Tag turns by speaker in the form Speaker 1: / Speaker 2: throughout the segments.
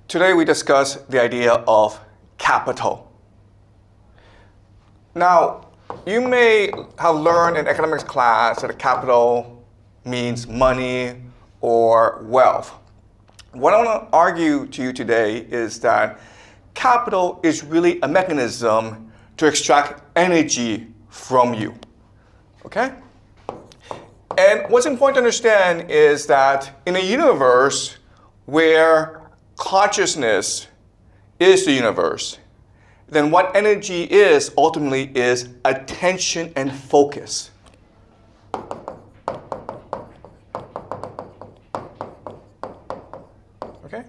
Speaker 1: Today we discuss the idea of capital. Now, you may have learned in economics class that capital means money or wealth. What I want to argue to you today is that capital is really a mechanism to extract energy from you. Okay? And what's important to understand is that in a universe where consciousness is the universe, then what energy is ultimately is attention and focus. Okay?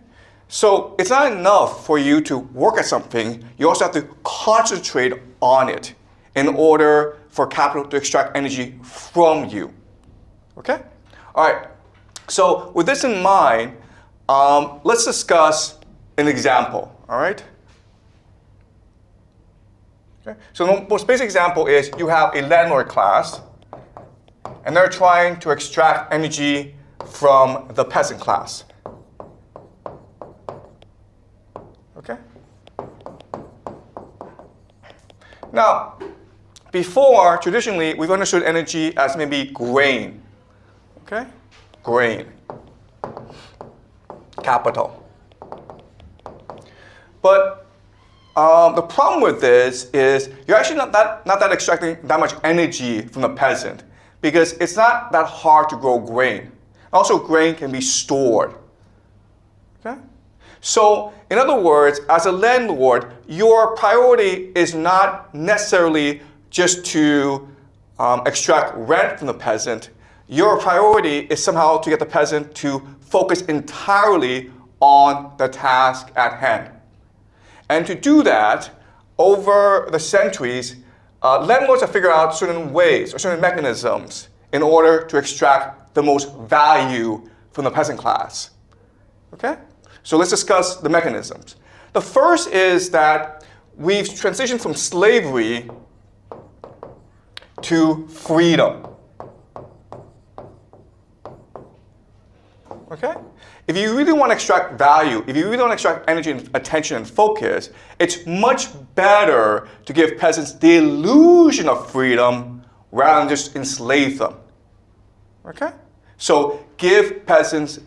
Speaker 1: So it's not enough for you to work at something, you also have to concentrate on it in order for capital to extract energy from you. Okay? All right. So with this in mind, let's discuss an example. All right? Okay. So the most basic example is you have a landlord class, and they're trying to extract energy from the peasant class. Okay? Now, before, traditionally, we've understood energy as maybe grain. Okay? Grain. Capital. But the problem with this is you're actually not that extracting that much energy from the peasant because it's not that hard to grow grain. Also, grain can be stored. Okay? So, in other words, as a landlord, your priority is not necessarily just to extract rent from the peasant. Your priority is somehow to get the peasant to focus entirely on the task at hand. And to do that, over the centuries, landlords have figured out certain ways or certain mechanisms in order to extract the most value from the peasant class. Okay? So let's discuss the mechanisms. The first is that we've transitioned from slavery to freedom. Okay? If you really want to extract value, if you really want to extract energy and attention and focus, it's much better to give peasants the illusion of freedom rather than just enslave them. Okay? So give peasants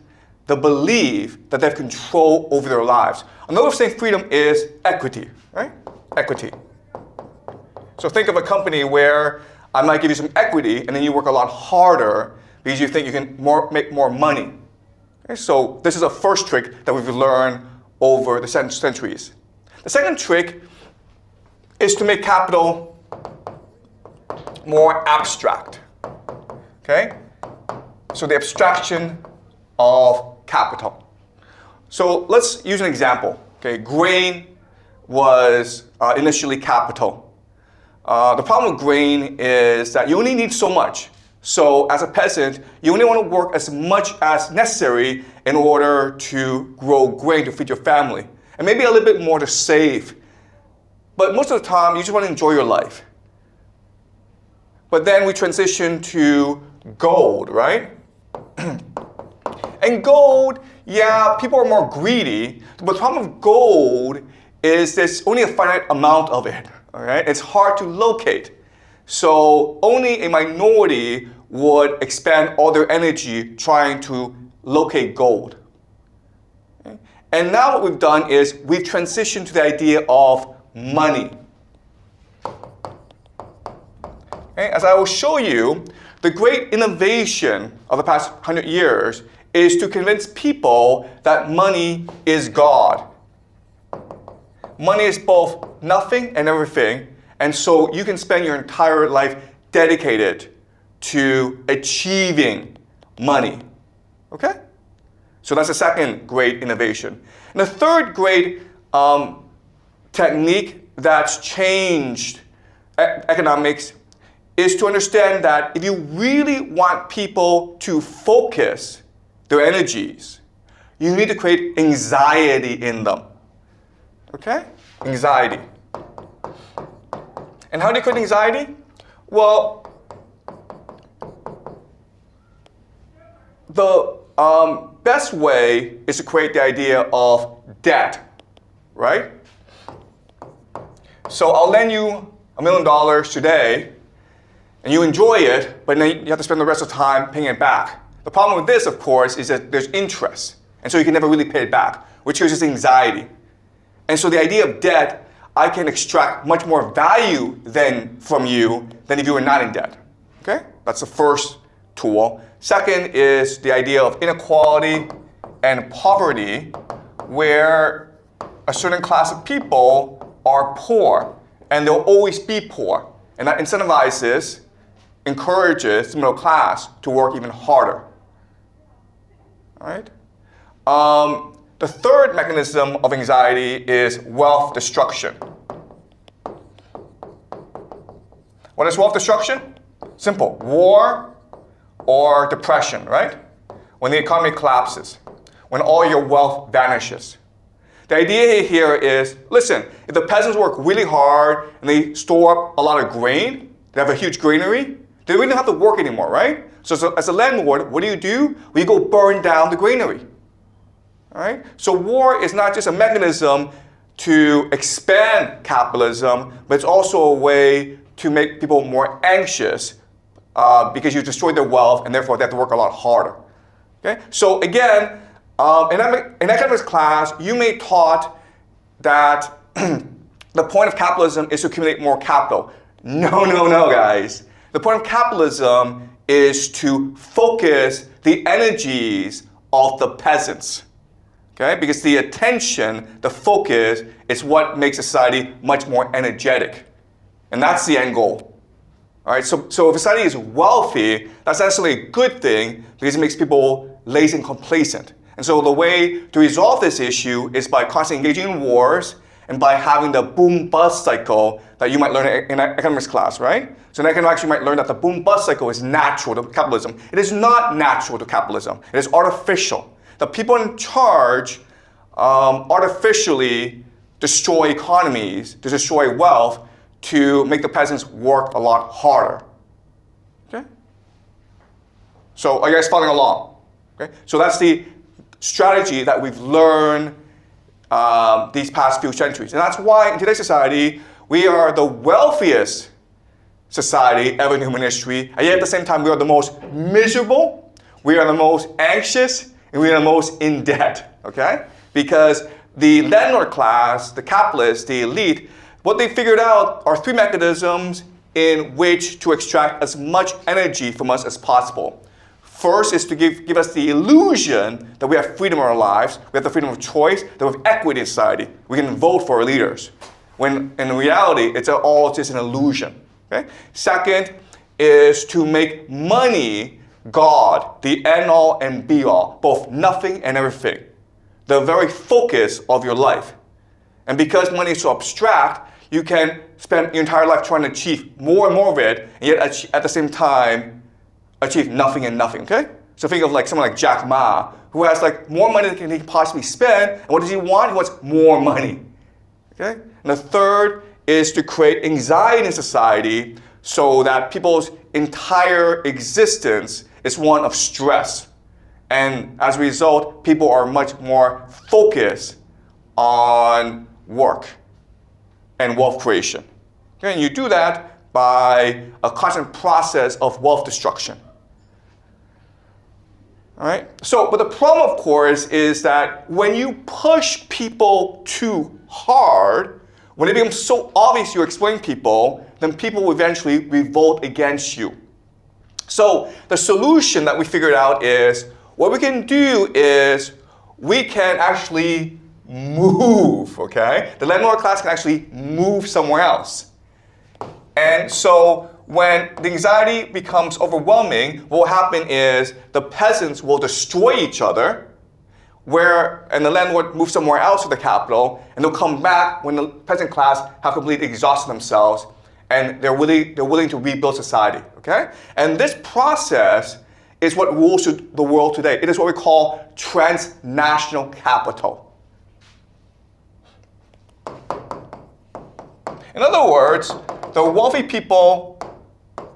Speaker 1: the belief that they have control over their lives. Another way of saying freedom is equity, right? Equity. So think of a company where I might give you some equity and then you work a lot harder because you think you can make more money. Okay, so this is a first trick that we've learned over the centuries. The second trick is to make capital more abstract. Okay? So the abstraction of capital. So let's use an example. Okay, grain was initially capital. The problem with grain is that you only need so much. So as a peasant, you only want to work as much as necessary in order to grow grain to feed your family. And maybe a little bit more to save. But most of the time, you just want to enjoy your life. But then we transition to gold, right? And gold, yeah, people are more greedy. But the problem with gold is there's only a finite amount of it. All right? It's hard to locate. So only a minority would expend all their energy trying to locate gold. Okay? And now what we've done is we've transitioned to the idea of money. Okay? As I will show you, the great innovation of the past 100 years is to convince people that money is God. Money is both nothing and everything. And so you can spend your entire life dedicated to achieving money. Okay? So that's the second great innovation. And the third great technique that's changed economics is to understand that if you really want people to focus their energies, you need to create anxiety in them. Okay? Anxiety. And how do you create anxiety? Well, the best way is to create the idea of debt, right? So I'll lend you $1 million today, and you enjoy it, but then you have to spend the rest of the time paying it back. The problem with this, of course, is that there's interest, and so you can never really pay it back, which causes anxiety. And so the idea of debt, I can extract much more value from you than if you were not in debt. Okay? That's the first tool. Second is the idea of inequality and poverty, where a certain class of people are poor, and they'll always be poor. And that incentivizes, encourages the middle class to work even harder. All right? The third mechanism of anxiety is wealth destruction. What is wealth destruction? Simple. War or depression, right? When the economy collapses, when all your wealth vanishes. The idea here is, listen, if the peasants work really hard and they store up a lot of grain, they have a huge granary, they don't have to work anymore, right? So as a landlord, what do? We go burn down the granary. All right? So war is not just a mechanism to expand capitalism, but it's also a way to make people more anxious because you destroy their wealth and therefore they have to work a lot harder. Okay? So again, in economics class, you may taught that the point of capitalism is to accumulate more capital. No, guys. The point of capitalism is to focus the energies of the peasants. Okay? Because the attention, the focus, is what makes society much more energetic. And that's the end goal. All right? So if society is wealthy, that's actually a good thing because it makes people lazy and complacent. And so the way to resolve this issue is by constantly engaging in wars and by having the boom-bust cycle that you might learn in economics class, right? So in economics, you might learn that the boom-bust cycle is natural to capitalism. It is not natural to capitalism. It is artificial. The people in charge artificially destroy economies, to destroy wealth, to make the peasants work a lot harder. Okay? So are you guys following along? Okay? So that's the strategy that we've learned these past few centuries. And that's why in today's society, we are the wealthiest society ever in human history, and yet at the same time, we are the most miserable, we are the most anxious, and we are the most in debt, okay? Because the landlord class, the capitalists, the elite, what they figured out are three mechanisms in which to extract as much energy from us as possible. First is to give us the illusion that we have freedom in our lives, we have the freedom of choice, that we have equity in society. We can vote for our leaders. When in reality, it's all just an illusion. Okay? Second is to make money God, the end-all and be-all, both nothing and everything, the very focus of your life. And because money is so abstract, you can spend your entire life trying to achieve more and more of it, and yet at the same time, achieve nothing and nothing, okay? So think of like someone like Jack Ma, who has like more money than he can possibly spend, and what does he want? He wants more money, okay? And the third is to create anxiety in society so that people's entire existence is one of stress. And as a result, people are much more focused on work and wealth creation. Okay? And you do that by a constant process of wealth destruction. All right? So, but the problem, of course, is that when you push people too hard, when it becomes so obvious you're exploiting people, then people will eventually revolt against you. So the solution that we figured out is, what we can do is we can actually move, okay? The landlord class can actually move somewhere else. And so when the anxiety becomes overwhelming, what will happen is the peasants will destroy each other, and the landlord moves somewhere else to the capital, and they'll come back when the peasant class have completely exhausted themselves, and they're willing to rebuild society, okay? And this process is what rules the world today. It is what we call transnational capital. In other words, the wealthy people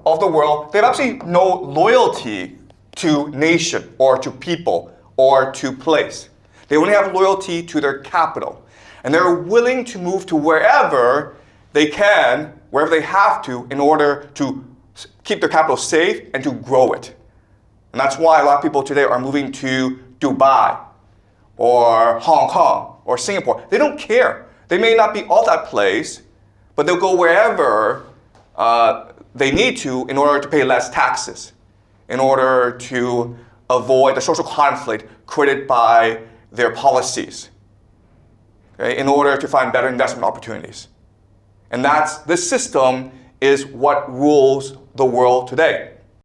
Speaker 1: of the world, they have absolutely no loyalty to nation or to people or to place. They only have loyalty to their capital. And they're willing to move to wherever they can, wherever they have to, in order to keep their capital safe and to grow it. And that's why a lot of people today are moving to Dubai or Hong Kong or Singapore. They don't care. They may not be all that place, but they'll go wherever they need to in order to pay less taxes, in order to avoid the social conflict created by their policies, okay, in order to find better investment opportunities. And this system is what rules the world today.